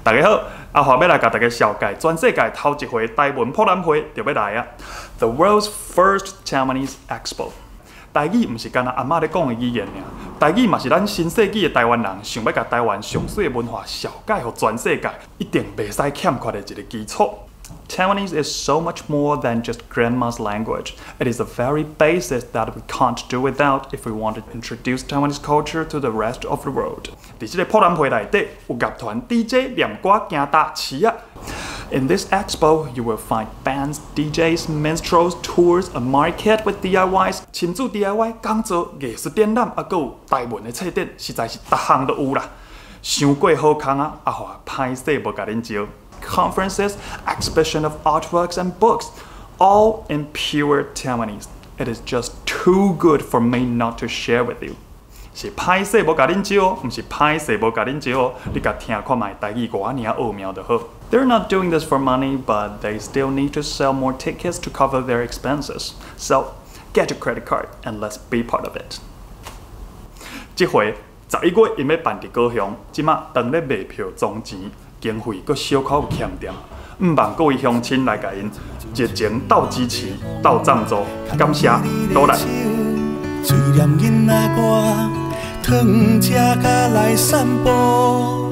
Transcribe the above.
大家好，阿华要来甲大家绍介全世界头一回台湾博览会就要来啊 ！The world's first Taiwanese Expo。台语毋是干那阿嬷咧讲的语言尔，台语嘛是咱新世纪的台湾人想要甲台湾上水的文化绍介互全世界，一定袂使欠缺的一个基础。Taiwanese is so much more than just grandma's language. It is the very basis that we can't do without if we want to introduce Taiwanese culture to the rest of the world. 在这个博览会内底，有乐团 DJ 念歌行大市啊。In this expo, you will find bands, DJs, minstrels, tours, a market with DIYs, 亲子 DIY 讲座、艺术展览，还有台文的册展，实在是逐项都有啦。想过好康啊，阿华歹势无甲恁招。Conferences, exhibition of artworks and books, all in pure Taiwanese. It is just too good for me not to share with you. 是歹势无甲恁招哦，毋是歹势无甲恁招哦，你甲听看卖台语歌尔奥妙就好。They're not doing this for money, but they still need to sell more tickets to cover their expenses. So, get your credit card and let's be part of it. 这回11月因要办伫高雄，即马当咧卖票装钱。经费阁小可有欠点，毋望各位乡亲来甲因热情斗支持、斗赞助，感谢，多来。嘴念囡仔歌，汤车甲来散步。